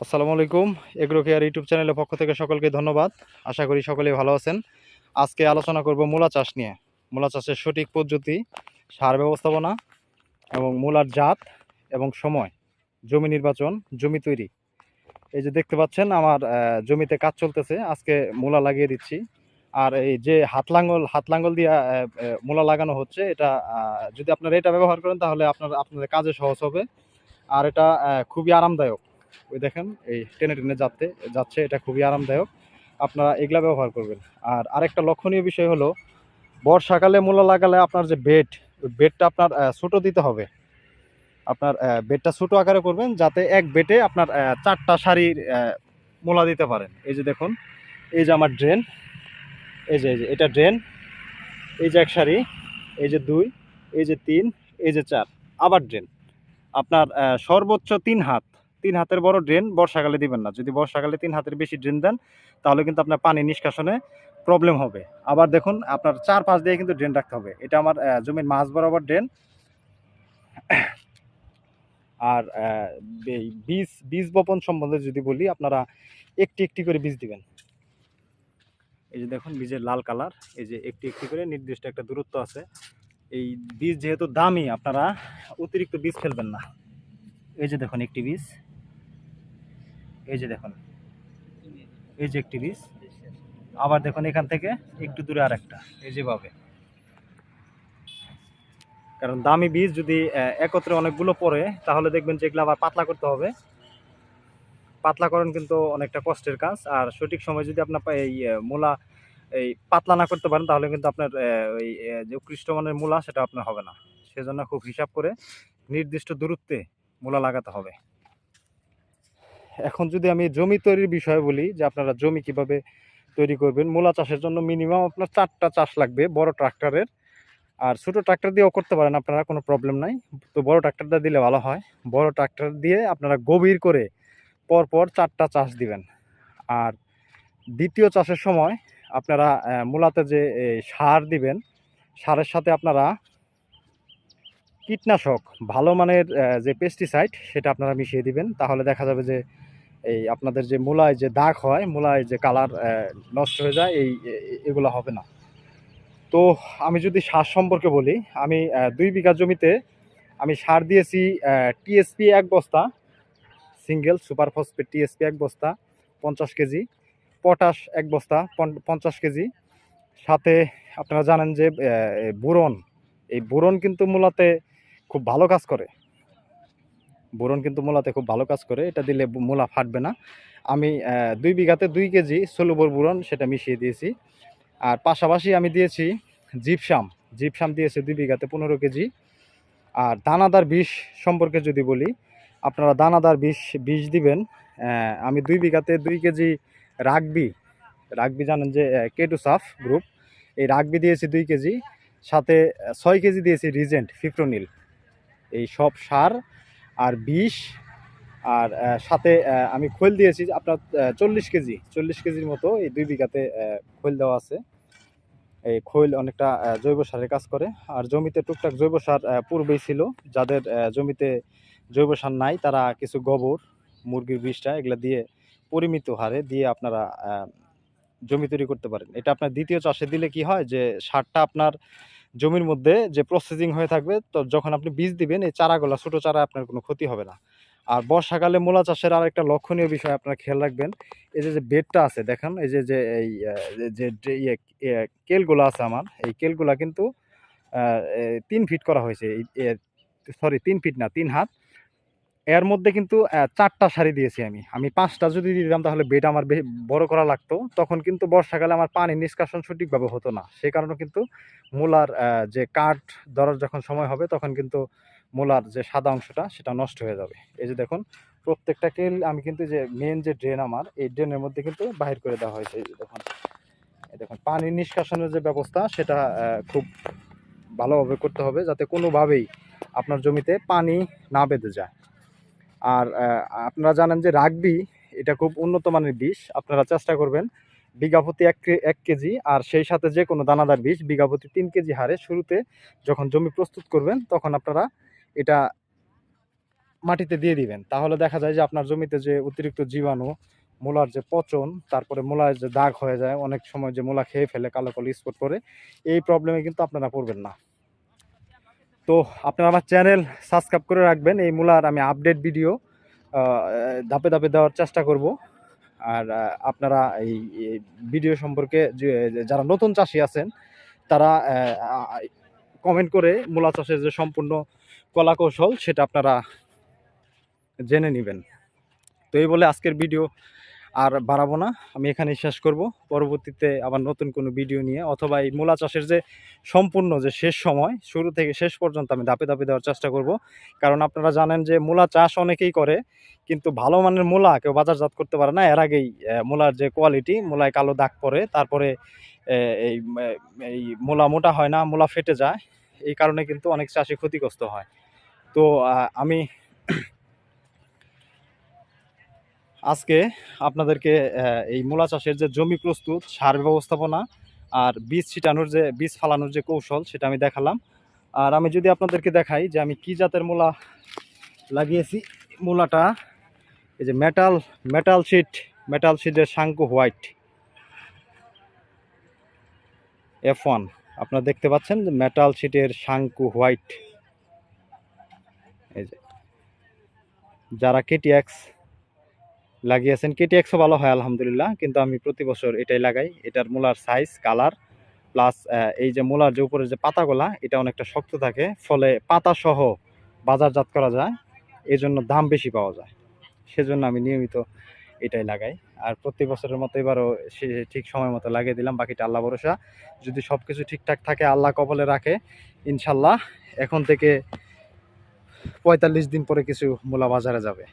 আসসালামু আলাইকুম। Agro care YouTube চ্যানেলের পক্ষ থেকে সকলকে ধন্যবাদ। আশা করি সকলেই ভালো আছেন। আজকে আলোচনা করব মূলা চাষ নিয়ে। মূলা চাষের সঠিক পদ্ধতি, সার ব্যবস্থাপনা এবং মূলার জাত এবং সময়, জমি নির্বাচন, জমি তৈরি। এই যে দেখতে পাচ্ছেন আমার জমিতে কাজ চলতেছে। আজকে মূলা লাগিয়ে দিচ্ছি। আর এই যে হাত লাঙ্গল দিয়ে মূলা লাগানো হচ্ছে, এটা যদি আপনারা এটা ব্যবহার করেন তাহলে আপনাদের কাজে সহজ হবে। আর এটা খুবই আরামদায়ক। ওই দেখেন এই টেনে টেনে যাচ্ছে, এটা খুবই আরামদায়ক। আপনারা এগুলা ব্যবহার করবেন। আর আরেকটা লক্ষণীয় বিষয় হলো, বর্ষাকালে মূলা লাগালে আপনার যে বেড, ওই বেডটা আপনার ছোটো দিতে হবে। আপনার বেডটা ছোটো আকারে করবেন, যাতে এক বেডে আপনার 4টা সারির মূলা দিতে পারেন। এই যে দেখুন, এই যে আমার ড্রেন, এই যে এটা ড্রেন, এই যে এক সারি, এই যে 2, এই যে 3, এই যে 4, আবার ড্রেন। আপনার সর্বোচ্চ 3 হাতের বড় ড্রেন বর্ষাকালে দিবেন না। যদি বর্ষাকালে 3 হাতের বেশি ড্রেন দেন, তাহলে কিন্তু আপনার পানি নিষ্কাশনে প্রবলেম হবে। আবার দেখুন, আপনার 4-5 দিয়ে কিন্তু ড্রেন রাখতে হবে। এটা আমার জমির মাঝ বরাবর ড্রেন। আর এই বীজ বপন সম্বন্ধে যদি বলি, আপনারা একটি একটি করে বীজ দিবেন। এই যে দেখুন বীজের লাল কালার, এই যে একটি একটি করে নির্দিষ্ট একটা দূরত্ব আছে। এই বীজ যেহেতু দামি, আপনারা অতিরিক্ত বীজ ফেলবেন না। এই যে দেখুন একটি বীজ, এই যে দেখুন, এই যে একটি বীজ, আবার দেখুন এখান থেকে একটু দূরে আরেকটা, এই যেভাবে। কারণ দামি বীজ যদি একত্রে অনেকগুলো পড়ে, তাহলে দেখবেন যে এগুলো আবার পাতলা করতে হবে। পাতলাকরণ কিন্তু অনেকটা কষ্টের কাজ। আর সঠিক সময় যদি আপনার এই মূলা এই পাতলা না করতে পারেন, তাহলে কিন্তু আপনার ওই যে উৎকৃষ্ট মানের মূলা, সেটা আপনার হবে না। সেজন্য খুব হিসাব করে নির্দিষ্ট দূরত্বে মূলা লাগাতে হবে। এখন যদি আমি জমি তৈরির বিষয়ে বলি, যে আপনারা জমি কিভাবে তৈরি করবেন। মূলা চাষের জন্য মিনিমাম আপনার 4টা চাষ লাগবে বড় ট্রাক্টরের। আর ছোটো ট্রাক্টর দিয়েও করতে পারেন আপনারা, কোনো প্রবলেম নাই। তো বড় ট্রাক্টরটা দিলে ভালো হয়। বড় ট্রাক্টর দিয়ে আপনারা গভীর করে পরপর 4টা চাষ দিবেন। আর দ্বিতীয় চাষের সময় আপনারা মূলাতে যে সার দিবেন, সারের সাথে আপনারা কীটনাশক, ভালো মানের যে পেস্টিসাইড, সেটা আপনারা মিশিয়ে দিবেন। তাহলে দেখা যাবে যে এই আপনাদের যে মূলায় যে দাগ হয়, মূলায় যে কালার নষ্ট হয়ে যায়, এগুলো হবে না। তো আমি যদি সার সম্পর্কে বলি, আমি 2 বিঘা জমিতে আমি সার দিয়েছি টিএসপি 1 বস্তা, সিঙ্গেল সুপার ফসফেট টিএসপি 1 বস্তা 50 কেজি, পটাশ 1 বস্তা 50 কেজি। সাথে আপনারা জানেন যে বোরন, এই বোরন কিন্তু মূলাতে খুব ভালো কাজ করে। বোরন কিন্তু মূলাতে খুব ভালো কাজ করে, এটা দিলে মূলা ফাটবে না। আমি 2 বিঘাতে 2 কেজি সলুবর বোরন সেটা মিশিয়ে দিয়েছি। আর পাশাপাশি আমি দিয়েছি জিপসাম দিয়েছি 2 বিঘাতে 15 কেজি। আর দানাদার বিষ সম্পর্কে যদি বলি, আপনারা দানাদার বিষ দিবেন। আমি 2 বিঘাতে 2 কেজি রাগবি জানেন যে কেটুসাফ গ্রুপ, এই রাগবি দিয়েছি 2 কেজি। সাথে 6 কেজি দিয়েছি রিজেন্ট ফিপ্রোনিল। এই সব সার আর বিষ, আর সাথে আমি খৈল দিয়েছি আপনার 40 কেজির মতো। এই 2 বিঘাতে খৈল দেওয়া আছে। এই খৈল অনেকটা জৈব সারের কাজ করে। আর জমিতে টুকটাক জৈব সার পূর্বেই ছিল। যাদের জমিতে জৈব সার নাই, তারা কিছু গোবর, মুরগির বিষটা, এগুলো দিয়ে পরিমিত হারে দিয়ে আপনারা জমি তৈরি করতে পারেন। এটা আপনার দ্বিতীয় চাষে দিলে কি হয়, যে সারটা আপনার জমির মধ্যে যে প্রসেসিং হয়ে থাকবে, তো যখন আপনি বীজ দিবেন, এই চারাগুলা, ছোটো চারা, আপনার কোনো ক্ষতি হবে না। আর বর্ষাকালে মূলা চাষের আরেকটা লক্ষণীয় বিষয় আপনারা খেয়াল রাখবেন, এই যে বেডটা আছে দেখেন, এই যে এই কেলগুলো আছে আমার, এই কেলগুলা কিন্তু 3 ফিট করা হয়েছে। সরি, 3 ফিট না, 3 হাত। এর মধ্যে কিন্তু 4টা সারি দিয়েছি আমি 5টা যদি দিতাম, তাহলে বেড আমার বড় করা লাগতো। তখন কিন্তু বর্ষাকালে আমার পানি নিষ্কাশন সঠিকভাবে হতো না। সেই কারণে কিন্তু মূলার যে কাঠ ধরার যখন সময় হবে, তখন কিন্তু মূলার যে সাদা অংশটা, সেটা নষ্ট হয়ে যাবে। এই যে দেখুন, প্রত্যেকটা কেল আমি কিন্তু যে মেন যে ড্রেন আমার, এই ড্রেনের মধ্যে কিন্তু বাহির করে দেওয়া হয়েছে। এই দেখুন পানি নিষ্কাশনের যে ব্যবস্থা, সেটা খুব ভালোভাবে করতে হবে, যাতে কোনোভাবেই আপনার জমিতে পানি না বেঁধে যায়। আর আপনারা জানেন যে রাগবি, এটা খুব উন্নত মানের বিষ। আপনারা চেষ্টা করবেন বিঘা প্রতি 1 কেজি, আর সেই সাথে যে কোনো দানাদার বিষ বিঘা প্রতি 3 কেজি হারে শুরুতে যখন জমি প্রস্তুত করবেন, তখন আপনারা এটা মাটিতে দিয়ে দিবেন, তাহলে দেখা যায় যে আপনার জমিতে যে অতিরিক্ত জীবাণু, মূলার যে পচন, তারপরে মূলায় যে দাগ হয়ে যায়, অনেক সময় যে মূলা খেয়ে ফেলে, কালো কালো স্পট পড়ে, এই প্রবলেমে কিন্তু আপনারা পড়বেন না। তো আপনারা আমার চ্যানেল সাবস্ক্রাইব করে রাখবেন। এই মূলার আমি আপডেট ভিডিও ধাপে ধাপে দেওয়ার চেষ্টা করব। আর আপনারা এই ভিডিও সম্পর্কে যারা নতুন চাষি আছেন তারা কমেন্ট করে মূলা চাষের যে সম্পূর্ণ কলা কৌশল সেটা আপনারা জেনে নেবেন। তো এই বলে আজকের ভিডিও আর বাড়াবো না, আমি এখানেই শেষ করব। পরবর্তীতে আবার নতুন কোনো ভিডিও নিয়ে, অথবা এই মূলা চাষের যে সম্পূর্ণ যে শেষ সময়, শুরু থেকে শেষ পর্যন্ত আমি ধাপে ধাপে দেওয়ার চেষ্টা করব। কারণ আপনারা জানেন যে মূলা চাষ অনেকেই করে, কিন্তু ভালো মানের মূলা কেউ বাজারজাত করতে পারে না। এর আগেই মূলার যে কোয়ালিটি, মূলায় কালো দাগ পড়ে, তারপরে এই এই মূলা মোটা হয় না, মূলা ফেটে যায়। এই কারণে কিন্তু অনেক চাষি ক্ষতিগ্রস্ত হয়। তো আমি আজকে আপনাদেরকে এই মূলা চাষের যে জমি প্রস্তুত, সার ব্যবস্থাপনা আর বীজ ছিটানোর যে বীজ ফালানোর যে কৌশল সেটা আমি দেখালাম। আর আমি যদি আপনাদেরকে দেখাই যে আমি কি জাতের মূলা লাগিয়েছি, মূলাটা এই যে মেটাল শিটের শাঙ্কু হোয়াইট F1, আপনারা দেখতে পাচ্ছেন যে মেটাল শিটের শাঙ্কু হোয়াইট। এই যে যারা কেটিএক্স লাগিয়েছেন, কেটিএক্সও ভালো হয় আলহামদুলিল্লাহ, কিন্তু আমি প্রতি বছর এটাই লাগাই। এটার মূলার সাইজ, কালার প্লাস এই যে মূলার যে উপরে যে পাতাগুলা, এটা অনেকটা শক্ত থাকে, ফলে পাতা সহ বাজারজাত করা যায়, এই জন্য দাম বেশি পাওয়া যায়। সেজন্য আমি নিয়মিত এটাই লাগাই। আর প্রতি বছরের মতো এবারও সে ঠিক সময় মতো লাগিয়ে দিলাম। বাকিটা আল্লাহ ভরসা, যদি সব কিছু ঠিকঠাক থাকে, আল্লাহ কপালে রাখে, ইনশাল্লাহ এখন থেকে 45 দিন পরে কিছু মূলা বাজারে যাবে।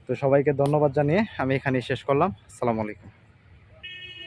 তো সবাইকে ধন্যবাদ জানিয়ে আমি এখানেই শেষ করলাম। আসসালামু আলাইকুম।